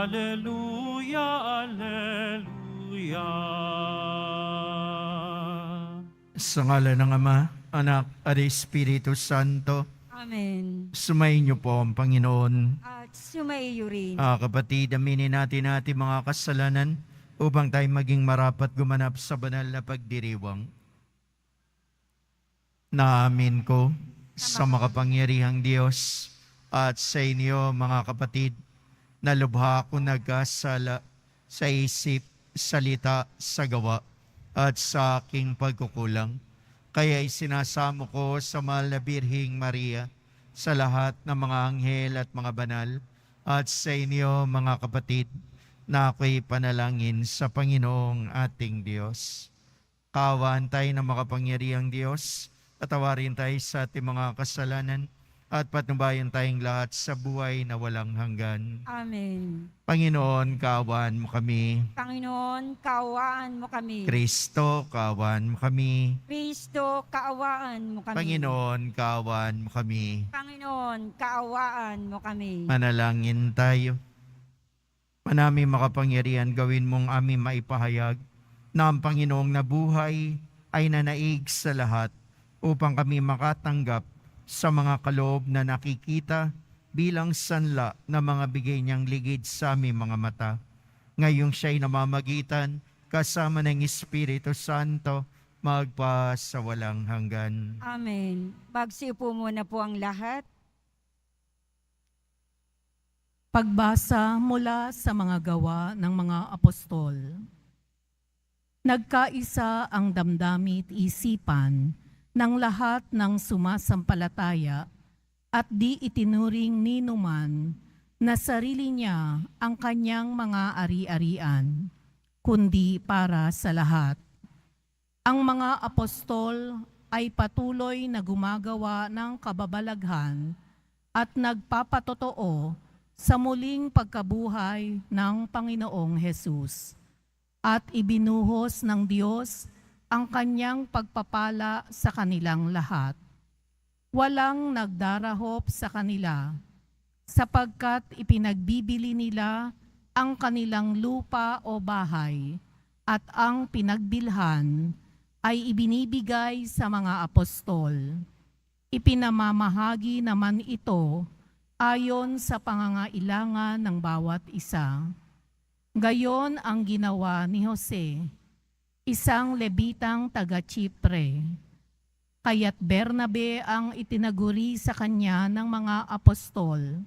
Alleluia, Alleluia. Sa ngalan ng Ama, Anak, at Espiritu Santo, Amen. sumayin niyo po ang Panginoon. At sumaiyo rin. Kapatid, aminin natin mga kasalanan upang tayo maging marapat gumanap sa banal na pagdiriwang. Naamin ko sa makapangyarihang Diyos at sa inyo mga kapatid, na lubha ako nagkasala sa isip, salita, sa gawa at sa aking pagkukulang. Kaya isinasamo ko sa mahal na Birhing Maria, sa lahat ng mga anghel at mga banal, at sa inyo mga kapatid, na ako'y panalangin sa Panginoong ating Diyos. Kaawaan tayo ng makapangyarihang Diyos, patawarin tayo sa ating mga kasalanan, at patnubayan tayong lahat sa buhay na walang hanggan. Amen. Panginoon, kaawaan mo kami. Panginoon, kaawaan mo kami. Kristo, kaawaan mo kami. Kristo, kaawaan mo kami. Panginoon, kaawaan mo kami. Panginoon, kaawaan mo kami. Manalangin tayo. Manami makapangyarihan, gawin mong aming maipahayag na ang Panginoong nabuhay ay nanaig sa lahat upang kami makatanggap sa mga kaloob na nakikita bilang sanla na mga bigay niyang ligid sa aming mga mata. Ngayong siya'y namamagitan kasama ng Espiritu Santo magpa sa walang hanggan. Amen. Magsiupo muna po ang lahat. Pagbasa mula sa mga gawa ng mga apostol. Nagkaisa ang damdamit isipan ng lahat ng sumasampalataya at di itinuring ni numan na sarili niya ang kanyang mga ari-arian, kundi para sa lahat. Ang mga apostol ay patuloy na gumagawa ng kababalaghan at nagpapatotoo sa muling pagkabuhay ng Panginoong Hesus, at ibinuhos ng Diyos ang kanyang pagpapala sa kanilang lahat. Walang nagdarahop sa kanila, sapagkat ipinagbibili nila ang kanilang lupa o bahay, at ang pinagbilhan ay ibinibigay sa mga apostol. Ipinamamahagi naman ito ayon sa pangangailangan ng bawat isa. Gayon ang ginawa ni Jose, isang Levitang taga-Chipre. Kaya't Bernabe ang itinaguri sa kanya ng mga apostol,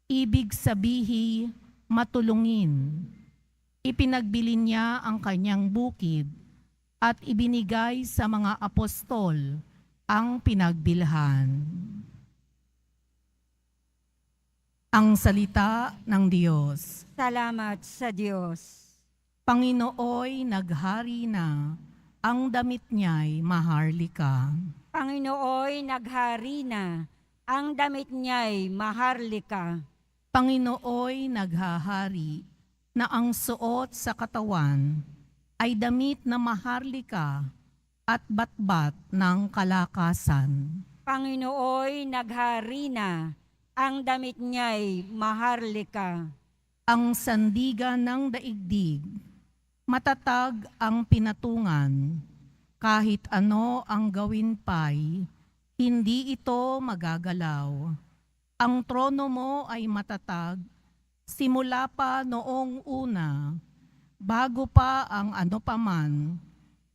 ibig sabihin matulungin. Ipinagbili niya ang kanyang bukid at ibinigay sa mga apostol ang pinagbilhan. Ang salita ng Diyos. Salamat sa Diyos. Panginooy naghari na, ang damit niya'y maharlika. Panginooy naghari na, ang damit niya'y maharlika. Panginooy naghahari, na ang suot sa katawan ay damit na maharlika at batbat ng kalakasan. Panginooy naghari na, ang damit niya'y maharlika. Ang sandigan ng daigdig, matatag ang pinatungan, kahit ano ang gawin pa'y, hindi ito magagalaw. Ang trono mo ay matatag, simula pa noong una, bago pa ang ano paman,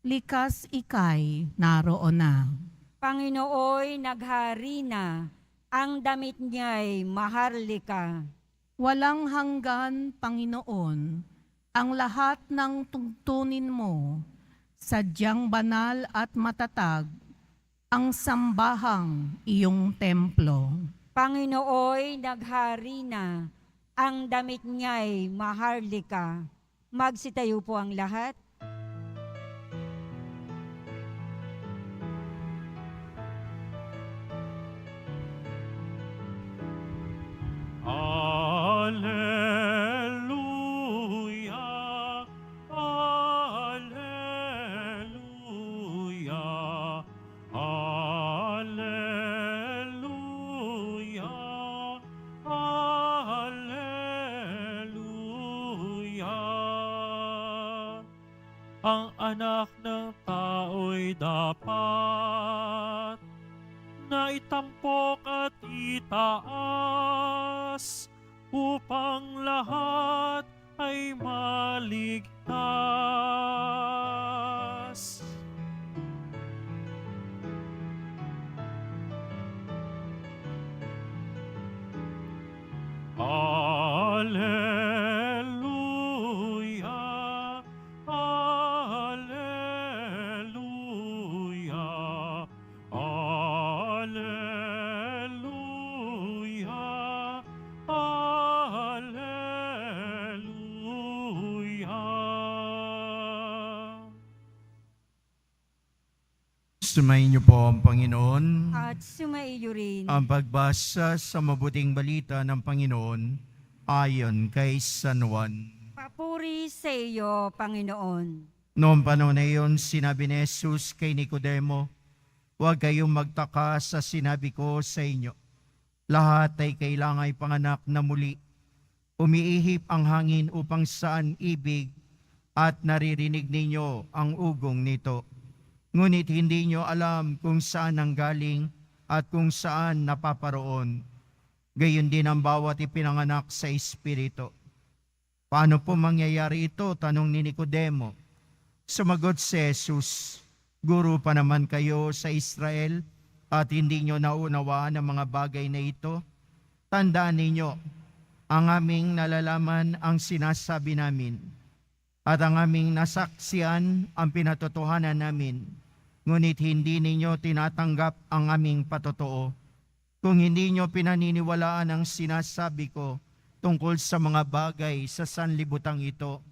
likas ika'y naroon na. Panginooy naghari na, ang damit niya'y maharlika. Walang hanggan, Panginoon, ang lahat ng tungtunin mo, sadyang banal at matatag, ang sambahang iyong templo. Panginooy naghari na, ang damit niya'y maharlika. Magsitayo po ang lahat. Alleluia, alleluia, alleluia, alleluia. anak ng tao'y dapat na itampok at itaas upang lahat ay maligtas. Alleluia, alleluia, alleluia, alleluia. Sumayin niyo po ang Panginoon. At sumaiyo rin. Ang pagbasa sa mabuting balita ng Panginoon ayon kay San Juan. Papuri sa iyo, Panginoon. Noong panahon na iyon, sinabi ni Jesus kay Nicodemo, "Huwag kayong magtaka sa sinabi ko sa inyo. Lahat ay kailangan ipanganak na muli. Umiihip ang hangin upang saan ibig at naririnig ninyo ang ugong nito. Ngunit hindi nyo alam kung saan nanggaling at kung saan napaparoon. Gayon din ang bawat ipinanganak sa Espiritu." "Paano po mangyayari ito?" tanong ni Nicodemo. Sumagot si Jesus, "Guro pa naman kayo sa Israel at hindi nyo naunawaan ang mga bagay na ito? Tandaan ninyo, ang aming nalalaman ang sinasabi namin, at ang aming nasaksihan ang pinatotohanan namin. Ngunit hindi ninyo tinatanggap ang aming patotoo. Kung hindi nyo pinaniniwalaan ang sinasabi ko tungkol sa mga bagay sa sanlibutang ito,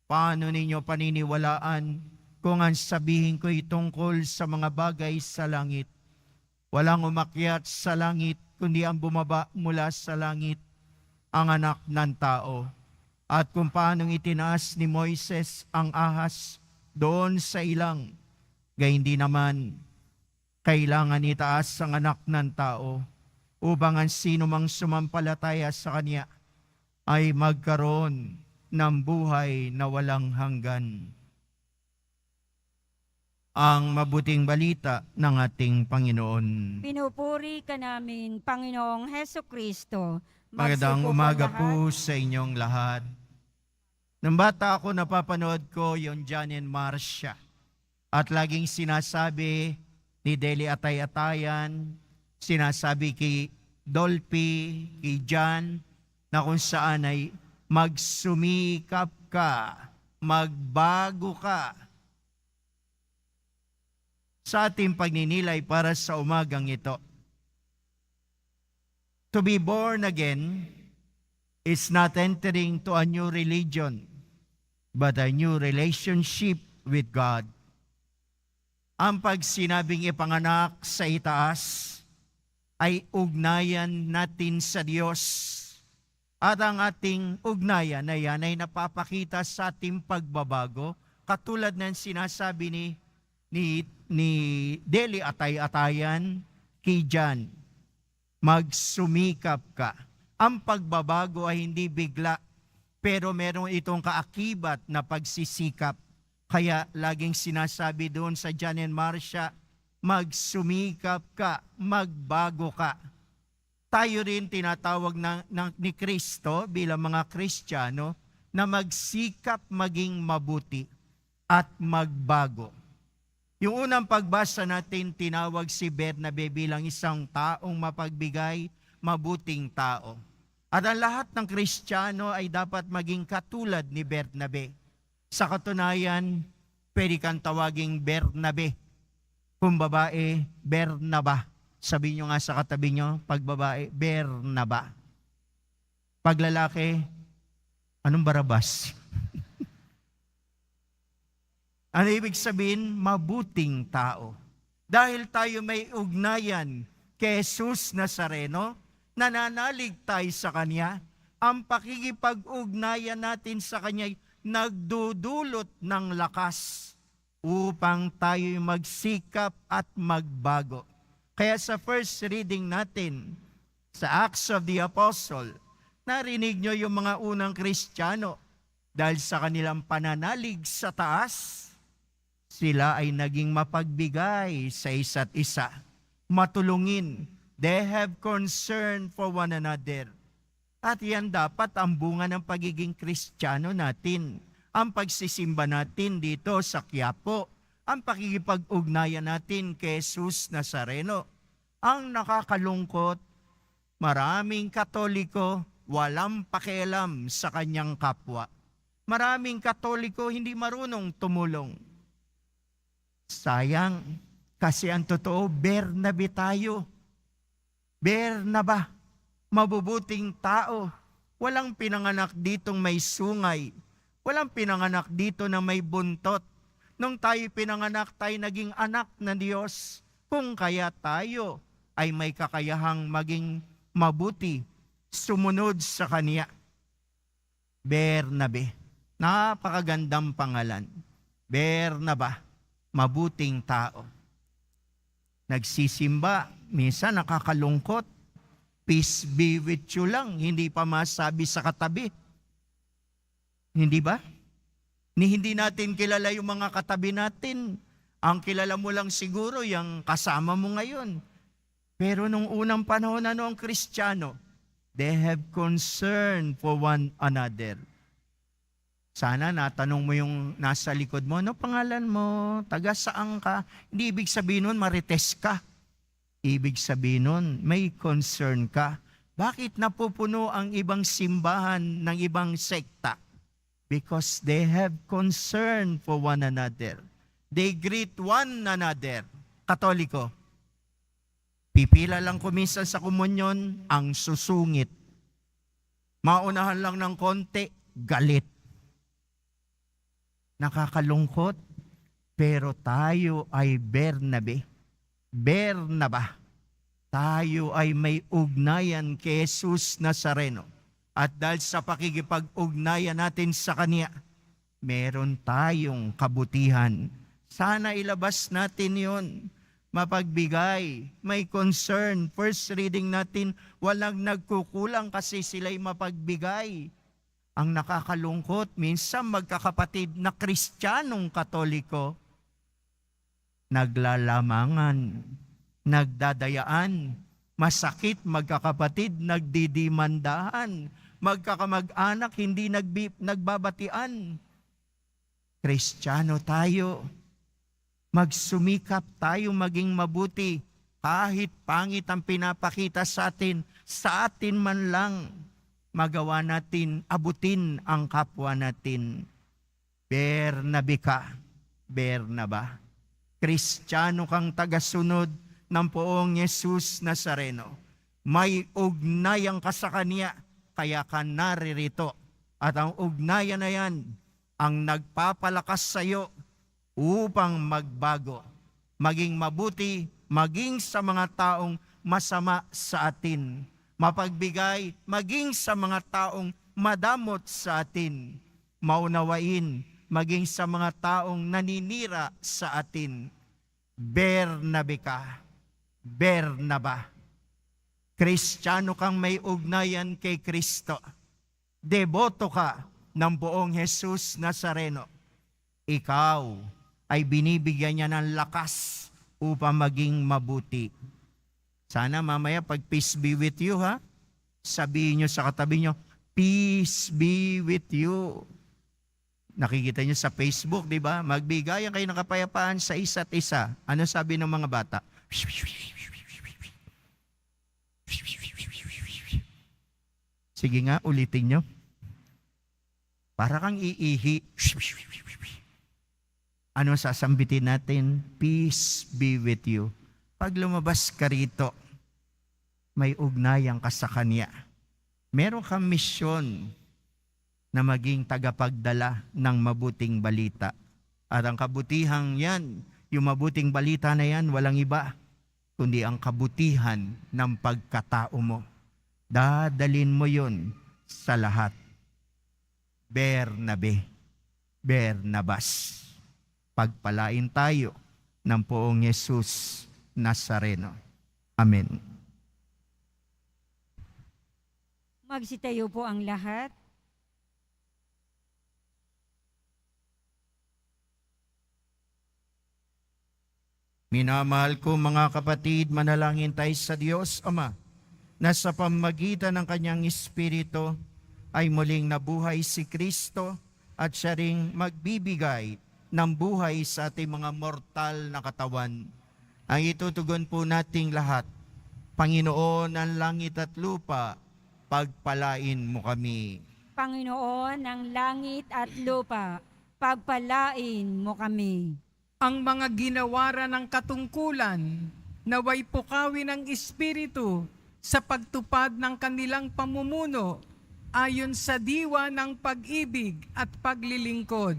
paano ninyo paniniwalaan kung ang sabihin ko'y tungkol sa mga bagay sa langit? Walang umakyat sa langit, kundi ang bumaba mula sa langit, ang Anak ng Tao. At kung paanong itinaas ni Moises ang ahas doon sa ilang, gayon din naman, kailangan itaas ang Anak ng Tao upang ang sino mang sumampalataya sa Kanya ay magkaroon ng buhay na walang hanggan." Ang mabuting balita ng ating Panginoon. Pinupuri ka namin, Panginoong Heso Kristo. Magandang umaga po sa inyong lahat. Nung bata ako, napapanood ko yung John and Marcia. At laging sinasabi ni Deli Atay-Atayan, sinasabi kay Dolphy, kay John, na kung saan ay magsumikap ka, magbago ka sa ating pagninilay para sa umagang ito. To be born again is not entering to a new religion, but a new relationship with God. Ang pagsinabing ipanganak sa itaas ay ugnayan natin sa Diyos. At ang ating ugnayan na yan ay napapakita sa ating pagbabago, katulad ng sinasabi ni Deli Atay-Atayan kay John, magsumikap ka. Ang pagbabago ay hindi bigla, pero meron itong kaakibat na pagsisikap. Kaya laging sinasabi doon sa John and Marcia, magsumikap ka, magbago ka. Tayo rin tinatawag ni Kristo bilang mga Kristiyano na magsikap maging mabuti at magbago. Yung unang pagbasa natin, tinawag si Bernabe bilang isang taong mapagbigay, mabuting tao. At ang lahat ng Kristiyano ay dapat maging katulad ni Bernabe. Sa katunayan, pwede kang tawaging Bernabe. Kung babae, Bernaba. Sabihin nyo nga sa katabi nyo, pag babae, Bernaba. Pag lalaki, anong Barabas? Ano ibig sabihin? Mabuting tao. Dahil tayo may ugnayan kay Jesus Nazareno, nananalig tayo sa Kanya, ang pakikipag-ugnayan natin sa Kanya ay nagdudulot ng lakas upang tayo magsikap at magbago. Kaya sa first reading natin, sa Acts of the Apostle, narinig nyo yung mga unang Kristiyano dahil sa kanilang pananalig sa taas, Sila ay naging mapagbigay sa isa't isa, matulungin. They have concern for one another. At yan dapat ang bunga ng pagiging Kristiyano natin. Ang pagsisimba natin dito sa Quiapo, ang pakikipag-ugnayan natin kay Jesus Nazareno. Ang nakakalungkot, maraming Katoliko walang pakialam sa kanyang kapwa. Maraming Katoliko hindi marunong tumulong. Sayang, kasi ang totoo, Bernabe tayo. Bernaba, mabubuting tao. Walang pinanganak ditong may sungay. Walang pinanganak dito na may buntot. Nung tayo pinanganak, tayo naging anak ng Diyos. Kung kaya tayo ay may kakayahang maging mabuti, sumunod sa Kanya. Bernabe, napakagandang pangalan. Bernaba, mabuting tao. Nagsisimba, minsan nakakalungkot. Peace be with you lang, hindi pa masabi sa katabi. Hindi ba? Hindi natin kilala yung mga katabi natin. Ang kilala mo lang siguro yung kasama mo ngayon. Pero nung unang panahon na noong Kristiyano, they have concern for one another. Sana natanong mo yung nasa likod mo, ano pangalan mo? Taga saan ka? Hindi ibig sabihin nun, marites ka. Ibig sabihin nun, may concern ka. Bakit napupuno ang ibang simbahan ng ibang sekta? Because they have concern for one another. They greet one another. Katoliko, pipila lang kuminsan sa komunyon ang susungit. Maunahan lang ng konti, galit. Nakakalungkot, pero tayo ay Bernabe. Bernaba, tayo ay may ugnayan kay Jesus Nazareno. At dahil sa pakikipag-ugnayan natin sa Kanya, meron tayong kabutihan. Sana ilabas natin yon, mapagbigay, may concern. First reading natin, walang nagkukulang kasi sila'y mapagbigay. Ang nakakalungkot, minsan magkakapatid na Kristiyanong Katoliko, naglalamangan, nagdadayaan, masakit magkakapatid, nagdidimandahan, magkakamag-anak, hindi nagbabatian. Kristiyano tayo, magsumikap tayo maging mabuti, kahit pangit ang pinapakita sa atin man lang, magawa natin, abutin ang kapwa natin. Bernabe ka, Bernaba. Kristiyano kang tagasunod ng poong Jesus Nazareno. May ugnayan ka sa Kanya, kaya ka naririto. At ang ugnayan na yan, ang nagpapalakas sa iyo upang magbago, maging mabuti, maging sa mga taong masama sa atin. Mapagbigay, maging sa mga taong madamot sa atin. Maunawain, maging sa mga taong naninira sa atin. Bernabe ka, Bernaba. Kristiyano kang may ugnayan kay Kristo. Deboto ka ng buong Jesus Nazareno. Ikaw ay binibigyan niya ng lakas upang maging mabuti. Sana mamaya pag peace be with you, ha? Sabihin niyo sa katabi niyo, peace be with you. Nakikita niyo sa Facebook, di ba? Magbigayan kayo ng kapayapaan sa isa't isa. Ano sabi ng mga bata? Sige nga, ulitin niyo. Para kang iihi. Ano sasambitin natin? Peace be with you. Pag lumabas ka rito, may ugnayan ka sa Kanya. Meron kang misyon na maging tagapagdala ng mabuting balita. At ang kabutihang yan, yung mabuting balita na yan, walang iba, kundi ang kabutihan ng pagkatao mo. Dadalin mo yun sa lahat. Bernabe, Bernabas. Pagpalain tayo ng poong Jesus Nazareno. Amen. Magsitayo po ang lahat. Minamahal ko mga kapatid, manalangin tayo sa Diyos Ama na sa pamamagitan ng Kanyang Espiritu ay muling nabuhay si Kristo at siya ring magbibigay ng buhay sa ating mga mortal na katawan. Ang itutugon po nating lahat, Panginoon ng langit at lupa, pagpalain mo kami. Panginoon ng langit at lupa, pagpalain mo kami. Ang mga ginawara ng katungkulan, naway pukawin ng Espiritu sa pagtupad ng kanilang pamumuno ayon sa diwa ng pag-ibig at paglilingkod.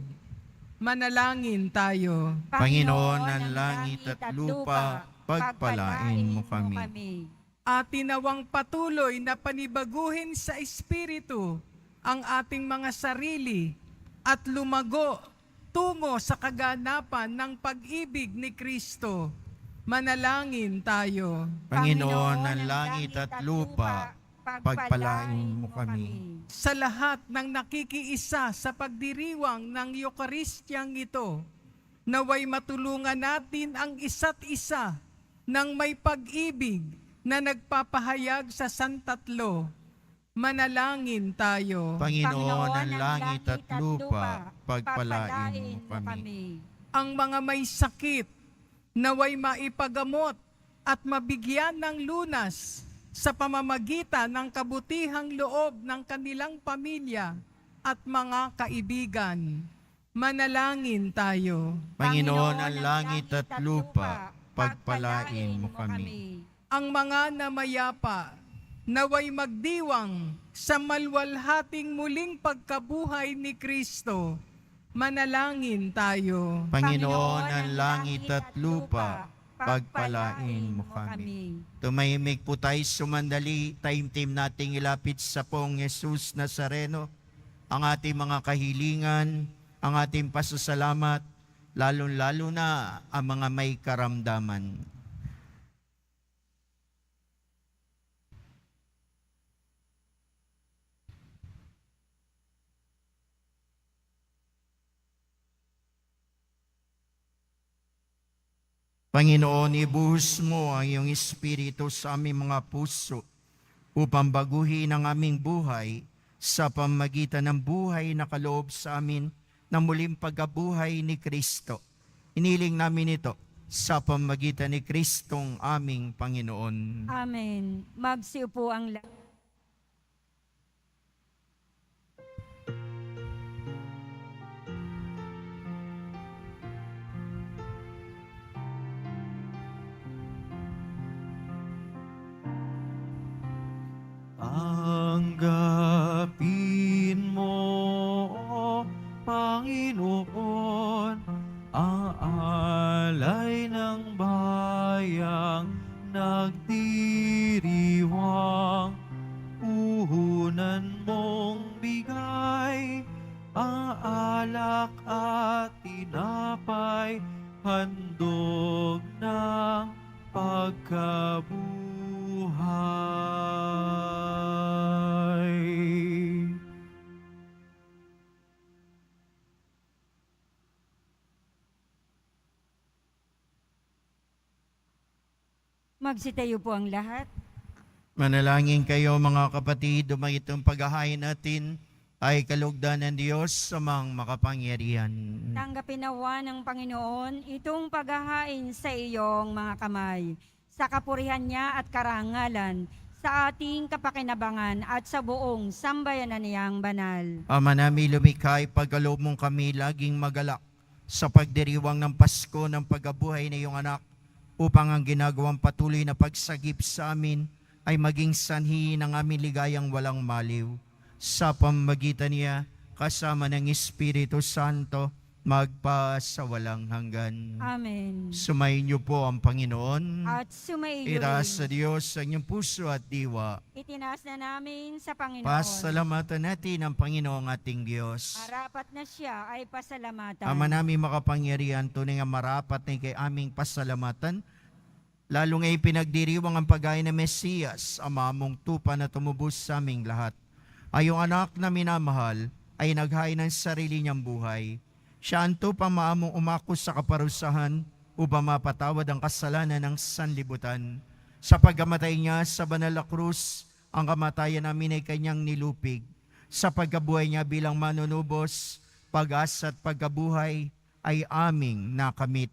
Manalangin tayo. Panginoon ng langit at lupa, pagpalain mo kami. At tinawang patuloy na panibaguhin sa Espiritu ang ating mga sarili at lumago tungo sa kaganapan ng pag-ibig ni Kristo. Manalangin tayo. Panginoon ng langit at lupa, pagpalain mo kami. Sa lahat ng nakikiisa sa pagdiriwang ng Eucharistyang ito, naway matulungan natin ang isa't isa ng may pag-ibig na nagpapahayag sa Santatlo. Manalangin tayo. Panginoon ng langit at lupa, pagpalain mo kami. Ang mga may sakit, naway maipagamot at mabigyan ng lunas sa pamamagitan ng kabutihang loob ng kanilang pamilya at mga kaibigan. Manalangin tayo. Panginoon ng langit at lupa, pagpalain mo kami. Ang mga namayapa, naway magdiwang sa malwalhating muling pagkabuhay ni Kristo. Manalangin tayo. Panginoon ng langit at lupa, pagpalain mo kami. Tumahimik po tayo sumandali, taimtim nating ilapit sa Poong Jesus Nazareno ang ating mga kahilingan, ang ating pasasalamat, lalong-lalo na ang mga may karamdaman. Panginoon, ibuhos mo ang iyong Espiritu sa aming mga puso upang baguhin ang aming buhay sa pamamagitan ng buhay na kaloob sa amin na muling pagkabuhay ni Kristo. Iniling namin ito sa pamamagitan ni Kristong aming Panginoon. Amen. Magsiupo ang lahat. Tanggapin mo, O Panginoon, ang alay ng bayang nagdiriwang. Puhunan mong bigay ang alak at tinapay, handog ng pagkabuhay. Magsitayo po ang lahat. Manalangin kayo mga kapatid, dumang itong paghahain natin ay kalugdan ng Diyos sa mga makapangyarihan. Tanggapin nawa ng Panginoon itong paghahain sa iyong mga kamay, sa kapurihan niya at karangalan, sa ating kapakinabangan at sa buong sambayanan niyang banal. Ama namin lumikha, pagkaloob mong kami laging magalak sa pagdiriwang ng Pasko ng pagkabuhay na iyong anak, upang ang ginagawang patuloy na pagsagip sa amin ay maging sanhi ng aming ligayang walang maliw. Sa pamamagitan niya, kasama ng Espiritu Santo, magpasawalang hanggan. Amen. Sumayin niyo po ang Panginoon. At sumaiyo Itaas sa rin. Diyos ang inyong puso at diwa. Itinaas na namin sa Panginoon. Pasalamatan natin ang Panginoong ating Diyos. Arapat na siya ay pasalamatan. Ama namin makapangyarihan, tunay nga marapat na kay aming pasalamatan, lalo nga ipinagdiriwang ang paghain ng Mesiyas, Ama mong tupa na tumubos sa aming lahat. Ay yung anak na minamahal ay naghain ng sarili niyang buhay. Siya ang tupang maamong umako sa kaparusahan upang mapatawad ang kasalanan ng sanlibutan. Sa pagkamatay niya sa banal na krus, ang kamatayan namin ay kanyang nilupig. Sa pagkabuhay niya bilang manunubos, pag-asa at pagkabuhay ay aming nakamit.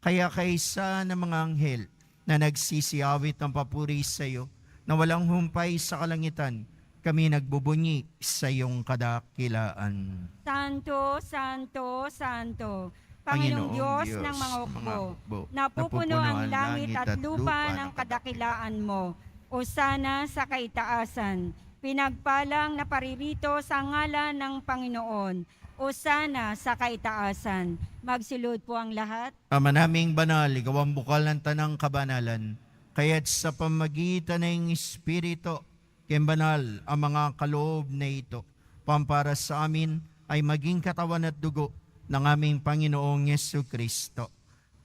Kaya kaysa ng mga anghel na nagsisiawit ng papuri sa iyo, na walang humpay sa kalangitan, kami nagbubunyi sa iyong kadakilaan. Santo, Santo, Santo, Panginoong Diyos ng mga hukbo, napupuno ang langit at lupa ng kadakilaan mo. Osana sa kaitaasan, pinagpalang na paririto sa ngalan ng Panginoon. Osana sa kaitaasan. Magsilod po ang lahat. Ama naming banal, ikaw ang bukal ng tanang kabanalan, kaya't sa pamagitan ng Espiritu, kayang banal ang mga kaloob na ito, pampara sa amin ay maging katawan at dugo ng aming Panginoong Yesukristo.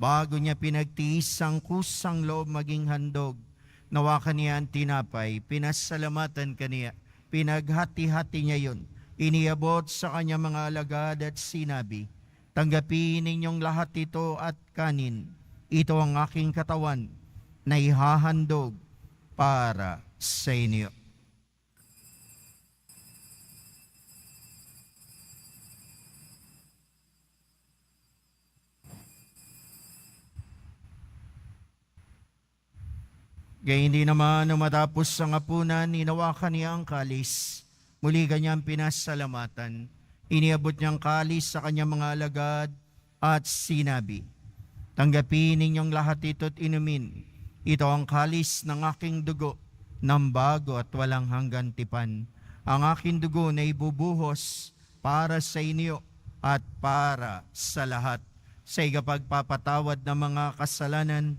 Bago niya pinagtiis ang kusang loob maging handog, nawa kaniya ang tinapay, pinasalamatan kaniya, pinaghati-hati niya yun, iniabot sa kanya mga alagad at sinabi, tanggapin ninyong lahat ito at kanin, ito ang aking katawan na ihahandog para sa inyo. Gaya hindi naman matapos ang hapunan, inawakan niya ang kalis. Muli kanyang pinasalamatan. Iniabot niyang kalis sa kanyang mga alagad at sinabi, tanggapin ninyong lahat ito't inumin. Ito ang kalis ng aking dugo, ng bago at walang hanggan tipan. Ang aking dugo na ibubuhos para sa inyo at para sa lahat. Sa ikapagpapatawad ng mga kasalanan,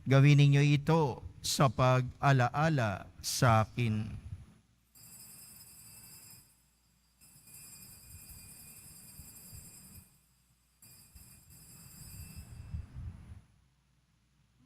gawin ninyo ito sa pag-alaala sa akin.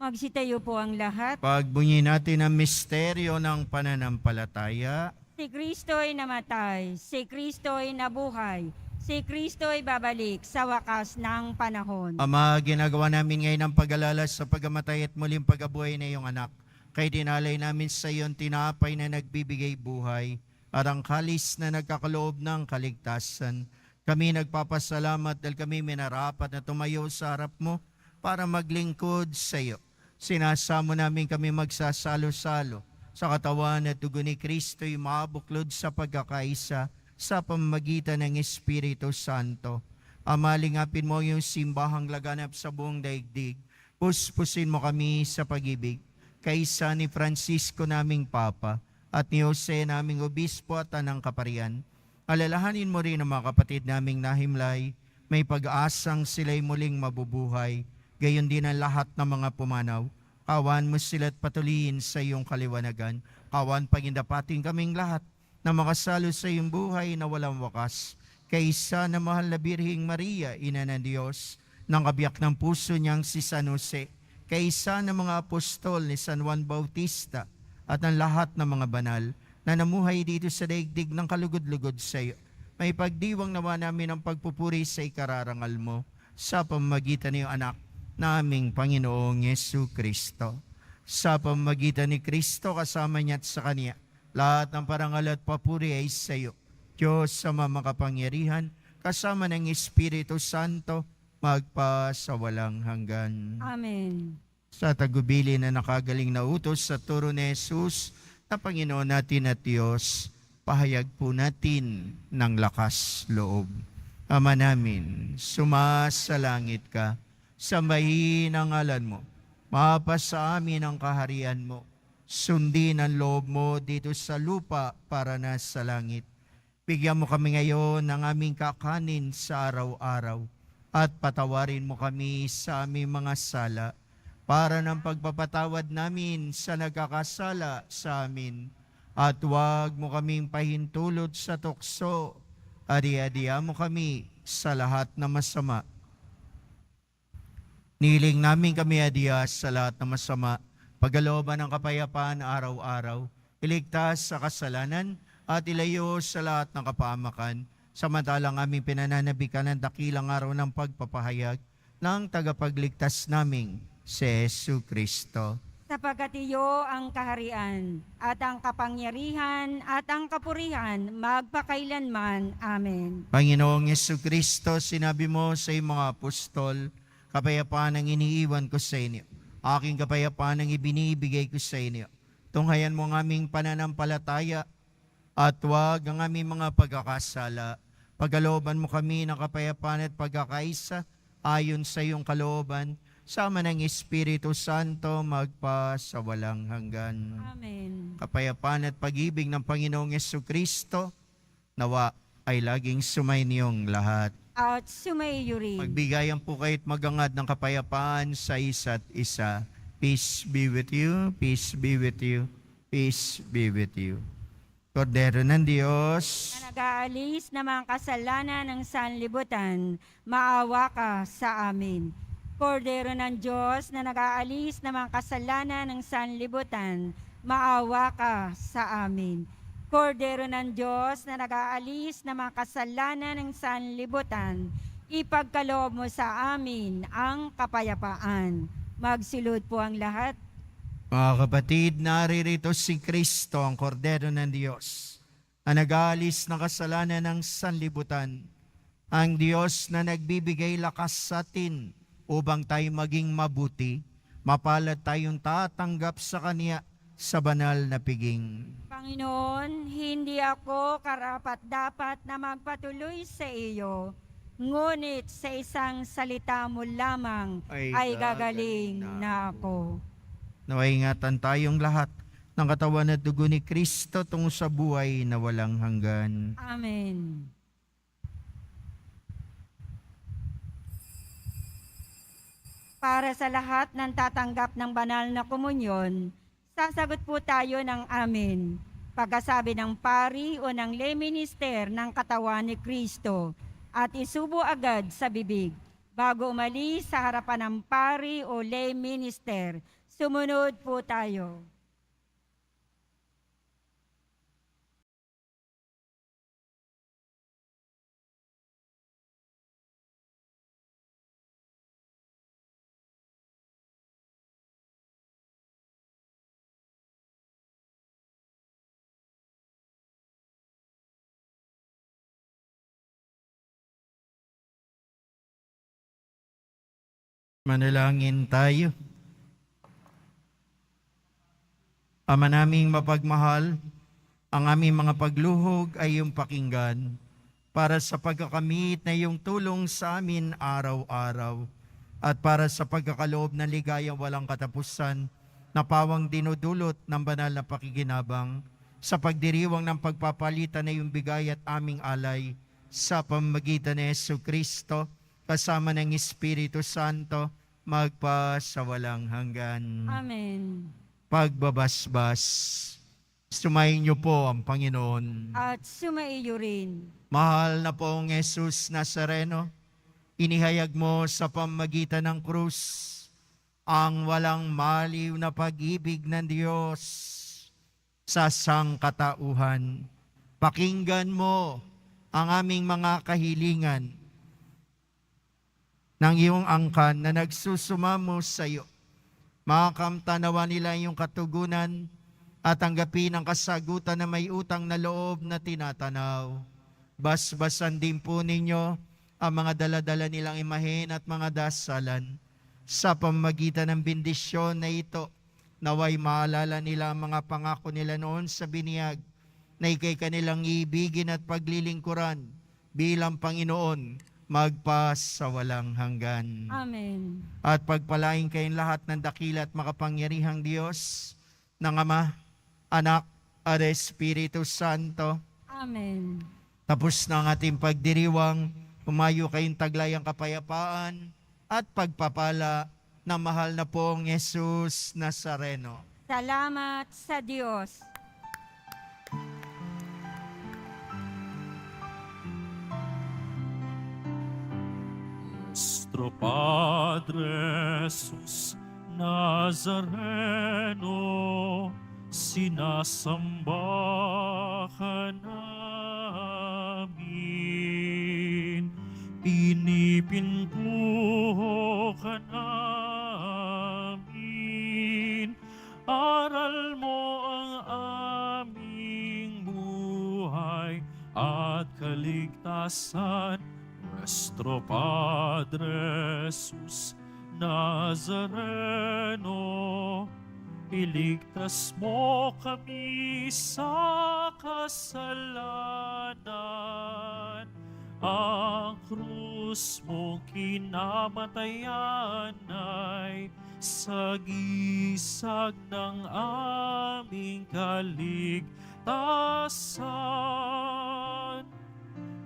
Magsitayo po ang lahat. Pagbunyi natin ang misteryo ng pananampalataya. Si Kristo'y namatay, si Kristo'y nabuhay, si Kristo'y babalik sa wakas ng panahon. Ama, ginagawa namin ngayon ang pag-alala sa pagamatay at muling pag-abuhay na iyong anak. Kay dinalay namin sa iyon tinapay na nagbibigay buhay at ang kalis na nagkakaloob ng kaligtasan. Kami nagpapasalamat dahil kami minarapat na tumayo sa harap mo para maglingkod sa iyo. Sinasamo namin kami magsasalo-salo sa katawan at dugo ni Kristo'y mabuklod sa pagkakaisa sa pamamagitan ng Espiritu Santo. Ama, lingapin mo yung simbahang laganap sa buong daigdig. Puspusin mo kami sa pag-ibig. Kaisa ni Francisco naming Papa at ni Jose naming Obispo at Tanang Kaparian. Alalahanin mo rin ang mga kapatid naming nahimlay, may pag-asang sila'y muling mabubuhay, gayon din ang lahat ng mga pumanaw. Kawan mo sila't patuloyin sa iyong kaliwanagan. Kawan pagindapating kaming lahat na makasalo sa iyong buhay na walang wakas. Kaisa na mahal na Birheng Maria, Ina ng Diyos, ng kabiyak ng puso niyang si San Jose, kaisa ng mga apostol ni San Juan Bautista at ang lahat ng mga banal na namuhay dito sa daigdig ng kalugod-lugod sa iyo. May pagdiwang nawa namin ang pagpupuri sa ikararangal mo sa pamamagitan ng iyong anak na aming Panginoong Yesukristo. Sa pamamagitan ni Kristo kasama niya at sa Kanya, lahat ng parangal at papuri ay sa iyo. Diyos sa makapangyarihan, kasama ng Espiritu Santo, magpa sa walang hanggan. Amen. Sa tagubili na nakagaling na utos sa turo ni Jesus na Panginoon natin at Diyos, pahayag po natin ng lakas loob. Ama namin, sumasalangit ka, sambahin ang ngalan mo, mapasa amin ang kaharian mo, sundin ang loob mo dito sa lupa para na sa langit. Bigyan mo kami ngayon ng aming kakanin sa araw-araw, at patawarin mo kami sa aming mga sala para ng pagpapatawad namin sa nagkakasala sa amin. At huwag mo kaming pahintulot sa tukso, adi-adiya mo kami sa lahat na masama. Niling namin kami adiya sa lahat na masama, pagkalooban ng kapayapaan araw-araw, iligtas sa kasalanan at ilayo sa lahat ng kapahamakan, samantalang aming pinananabikan ng dakilang araw ng pagpapahayag ng tagapagligtas naming si Jesu Kristo. Sapagkat iyo ang kaharian, at ang kapangyarihan, at ang kapurihan, magpakailanman. Amen. Panginoong Yesu Kristo, sinabi mo sa iyong mga apostol, kapayapaan ang iniiwan ko sa inyo. Aking kapayapaan ang ibinibigay ko sa inyo. Tunghayan mo ang aming pananampalataya at huwag ang aming mga pagkakasala. Pagkalooban mo kami ng kapayapaan at pagkakaisa ayon sa iyong kalooban, sama ng Espiritu Santo magpa sa walang hanggan. Amen. Kapayapaan at pag-ibig ng Panginoong Yesu Kristo, nawa ay laging sumainiyong lahat. At sumaiyo rin. Magbigayan po kayo't magangad ng kapayapaan sa isa't isa. Peace be with you, peace be with you, peace be with you. Kordero ng Diyos, Na nag-aalis ng mga kasalanan ng sanlibutan, maawa ka sa amin. Kordero ng Diyos na nag-aalis ng mga kasalanan ng sanlibutan, maawa ka sa amin. Kordero ng Diyos na nag-aalis ng mga kasalanan ng sanlibutan, ipagkaloob mo sa amin ang kapayapaan. Magsilod po ang lahat. mga kapatid, naririto si Kristo, ang Kordero ng Diyos, na nag-aalis ng kasalanan ng sanlibutan, ang Diyos na nagbibigay lakas sa atin upang tayo maging mabuti, mapalad tayong tatanggap sa Kanya sa banal na piging. Panginoon, hindi ako karapat-dapat na magpatuloy sa iyo, ngunit sa isang salita mo lamang ay gagaling na ako. Naway ingatan tayong lahat ng katawan at dugo ni Kristo tungo sa buhay na walang hanggan. Amen. Para sa lahat ng tatanggap ng banal na komunyon, sasagot po tayo ng amen. Pagkasabi ng pari o ng lay minister ng katawan ni Kristo at isubo agad sa bibig. Bago umalis sa harapan ng pari o lay minister, sumunod po tayo. Manalangin tayo. Ama naming mapagmahal, ang aming mga pagluhog ay iyong pakinggan para sa pagkakamit na iyong tulong sa amin araw-araw at para sa pagkakaloob ng ligayang walang katapusan na pawang dinudulot ng banal na pakikinabang sa pagdiriwang ng pagpapalitan na iyong bigay at aming alay sa pamamagitan ni Yesu Kristo kasama ng Espiritu Santo magpa sa walang hanggan. Amen. Pagbabasbas, sumayin niyo po ang Panginoon. At sumaiyo rin. Mahal na pong Jesus Nazareno, inihayag mo sa pamamagitan ng krus ang walang maliw na pag-ibig ng Diyos sa sangkatauhan. Pakinggan mo ang aming mga kahilingan ng iyong angkan na nagsusumamo sa iyo. Makamtanawa nila iyong katugunan at tanggapin ang kasagutan na may utang na loob na tinatanaw. Basbasan din po ninyo ang mga daladala nilang imahen at mga dasalan sa pamamagitan ng bendisyon na ito. Naway maalala nila ang mga pangako nila noon sa biniyag na ikay kanilang ibigin at paglilingkuran bilang Panginoon magpa sa walang hanggan. Amen. At pagpalain kayong lahat ng dakila at makapangyarihang Diyos, ng Ama, Anak, at Espiritu Santo. Amen. Tapos na ang ating pagdiriwang, humayo kayong taglayang kapayapaan at pagpapala ng mahal na pong Jesus Nazareno. Salamat sa Diyos. Nuestro Padre Jesus Nazareno, sinasamba ka namin, pinipintuho at kaligtasan. Nuestro Padre Jesus Nazareno, iligtas mo kami sa kasalanan. Ang krus mong kinamatayan ay sagisag ng aming kaligtasan.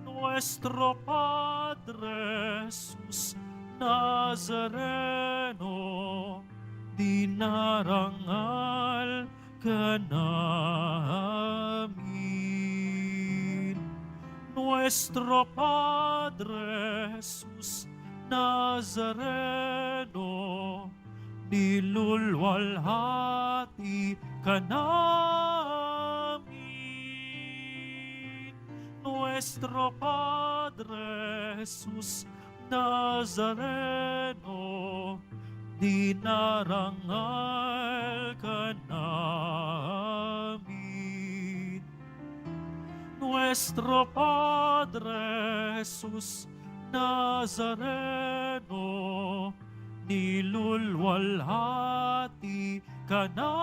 Nuestro Padre Jesus Nazareno, dinarangal ka namin. Nuestro Padre Jesus Nazareno, nilulwalhati ka namin. Nuestro Padre Jesus Nazareno, dinarangal ka namin. Nuestro Padre Jesus Nazareno, nilulwalhati ka namin.